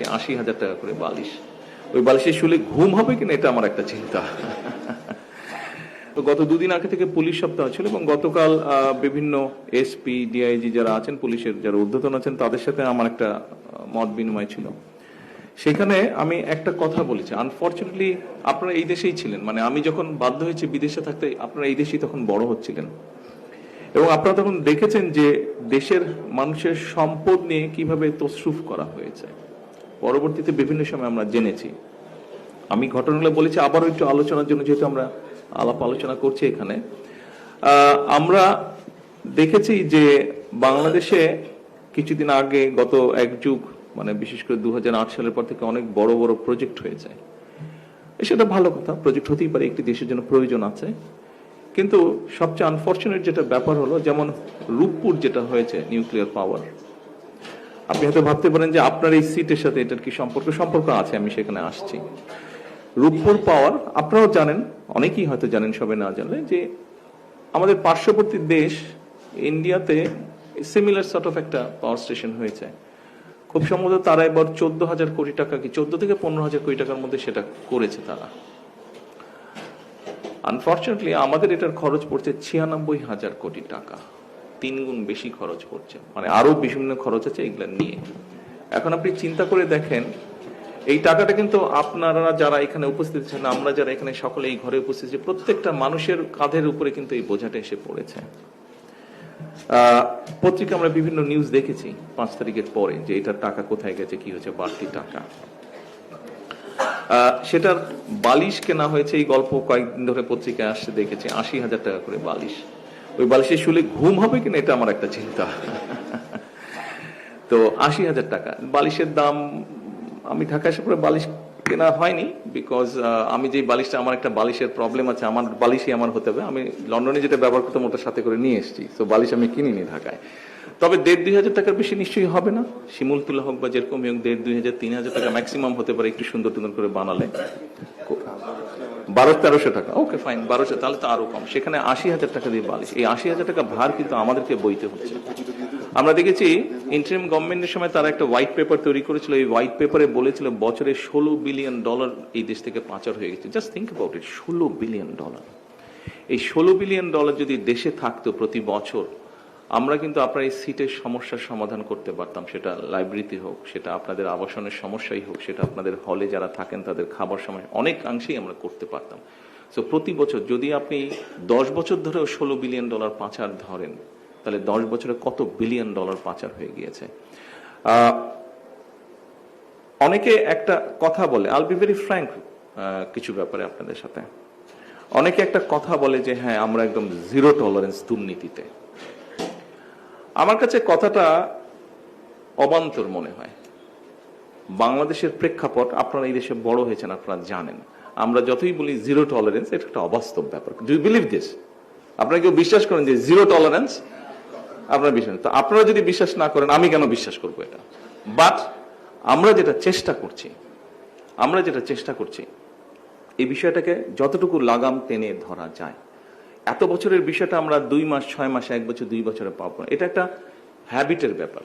দেখেছি ৮০,০০০ টাকা করে বালিশ। ওই বালিশে শুলে ঘুম হবে কিনা এটা আমার একটা চিন্তা। তো গত দুদিন আগে থেকে পুলিশ সপ্তাহ ছিল এবং গতকাল বিভিন্ন এসপি ডিআইজি যারা আছেন, পুলিশের যারা ঊর্ধ্বতন আছেন, তাদের সাথে আমার একটা মত বিনিময় ছিল। সেখানে আমি একটা কথা বলেছি, আনফর্চুনেটলি আপনারা এই দেশেই ছিলেন, মানে আমি যখন বাধ্য হয়েছি বিদেশে থাকতে, আপনারা এই দেশেই তখন বড় হচ্ছিলেন এবং আপনারা তখন দেখেছেন যে দেশের মানুষের সম্পদ নিয়ে কিভাবে তসরুফ করা হয়েছে। পরবর্তীতে বিভিন্ন সময় আমরা জেনেছি। আমি ঘটনাগুলো বলেছি আবারও একটু আলোচনার জন্য, যেহেতু আমরা আলাপ আলোচনা করছি এখানে। আমরা দেখেছি যে বাংলাদেশে কিছুদিন আগে গত এক যুগ, মানে বিশেষ করে 2008 সালের পর থেকে অনেক বড় বড় প্রজেক্ট হয়েছে। সেটা ভালো কথা, প্রজেক্ট হতেই পারে, একটি দেশের জন্য প্রয়োজন আছে। কিন্তু সবচেয়ে আনফর্চুনেট যেটা ব্যাপার হলো, যেমন রূপপুর যেটা হয়েছে নিউক্লিয়ার পাওয়ার, আপনি হয়তো ভাবতে পারেন যে আপনার এই সিটের সাথে এটার কি সম্পর্ক আছে, আমি সেখানে আসছি। রূপপুর পাওয়ার আপনারাও জানেন, অনেকেই হয়তো জানেন, সবাই না জানলে, যে আমাদের পার্শ্ববর্তী দেশ ইন্ডিয়াতে সিমিলার সর্ট অফ একটা পাওয়ার স্টেশন হয়েছে। খুব সম্ভবত তারা এবার 14,000 কোটি টাকা, কি 14 থেকে 15,000 কোটি টাকার মধ্যে সেটা করেছে তারা। আনফর্চুনেটলি আমাদের এটার খরচ পড়ছে 96,000 কোটি টাকা, 3 গুণ বেশি খরচ পড়ছে, মানে আরো বিভিন্ন খরচ আছে এগুলা নিয়ে। এখন আপনি চিন্তা করে দেখেন, এই টাকাটা কিন্তু আপনারা যারা এখানে উপস্থিত আছেন, আমরা যারা এখানে সকলে এই ঘরে উপস্থিত আছি, প্রত্যেকটা মানুষের কাঁধের উপরে কিন্তু এই বোঝাটা এসে পড়েছে। পত্রিকা আমরা বিভিন্ন নিউজ দেখেছি 5 তারিখের পরে, যে এটার টাকা কোথায় গেছে, কি হয়েছে, বাড়তি টাকা। সেটার বালিশ কেনা হয়েছে, এই গল্প কয়েকদিন ধরে পত্রিকায় আসছে, দেখেছি ৮০,০০০ টাকা করে বালিশ। ওই বালিশে শুলে ঘুম হবে কিনা এটা আমার একটা চিন্তা। তো ৮০,০০০ টাকা বালিশের দাম। আমি ঢাকা এসে পরে বালিশ কেনা হয়নি, বিকজ আমি যে বালিশটা, আমার একটা বালিশের প্রবলেম আছে, আমার বালিশই আমার হতে হবে। আমি লন্ডনে যেটা ব্যবহার করতাম ওটার সাথে করে নিয়ে এসেছি, তো বালিশ আমি কিনিনি ঢাকায়। তবে ১,৫০০-২,০০০ টাকার বেশি নিশ্চয়ই হবে না, শিমুল তুলা হোক বা যেরকম হোক, ১,৫০০-২,০০০-৩,০০০ টাকা ম্যাক্সিমাম হতে পারে, একটু সুন্দর টুন্দর করে বানালে। ১২00-১৩00 টাকা, ওকে ফাইন, ১২00, তাহলে তো আরো কম। সেখানে ৮০,০০০ টাকা দিয়ে বালিশ, এই ৮০,০০০ টাকা ভার কিন্তু আমাদেরকে বইতে হচ্ছে। আমরা দেখেছি ইন্টারিম গভর্নমেন্টের সময় তারা একটা হোয়াইট পেপার তৈরি করেছিল, এই হোয়াইট পেপারে বলেছিল বছরে $16 বিলিয়ন এই দেশ থেকে পাচার হয়ে গেছে। Just think about it, $16 billion. এই $16 বিলিয়ন যদি দেশে থাকতো প্রতি বছর, আমরা কিন্তু আপনার এই সিটের সমস্যার সমাধান করতে পারতাম। সেটা লাইব্রেরিতে হোক, সেটা আপনাদের আবাসনের সমস্যাই হোক, সেটা আপনাদের হলে যারা থাকেন তাদের খাবার সমস্যা, অনেকাংশেই আমরা করতে পারতাম। সো প্রতি বছর যদি আপনি 10 বছর ধরেও $16 বিলিয়ন পাচার ধরেন, তাহলে 10 বছরে কত বিলিয়ন ডলার পাচার হয়ে গিয়েছে। অনেকে একটা কথা বলে, আল বি ভেরি ফ্র্যাঙ্ক কিছু ব্যাপারে আপনাদের সাথে, অনেকে একটা কথা বলে যে হ্যাঁ আমরা একদম জিরো টলারেন্স দুর্নীতিতে। আমার কাছে কথাটা অবান্তর মনে হয়। বাংলাদেশের প্রেক্ষাপট, আপনারা এই দেশে বড় হয়েছেন, আপনারা জানেন, আমরা যতই বলি জিরো টলারেন্স, এটা একটা অবাস্তব ব্যাপার। Do you believe this? আপনারা কেউ বিশ্বাস করেন যে জিরো টলারেন্স? আপনারা বিশ্বাস, তো আপনারা যদি বিশ্বাস না করেন, আমি কেন বিশ্বাস করবো এটা? বাট আমরা যেটা চেষ্টা করছি এই বিষয়টাকে যতটুকু লাগাম টেনে ধরা যায়। এত বছরের বিষয়টা আমরা 2 মাস, 6 মাসে, 1 বছর, 2 বছরে পাবো না। এটা একটা হ্যাবিটের ব্যাপার।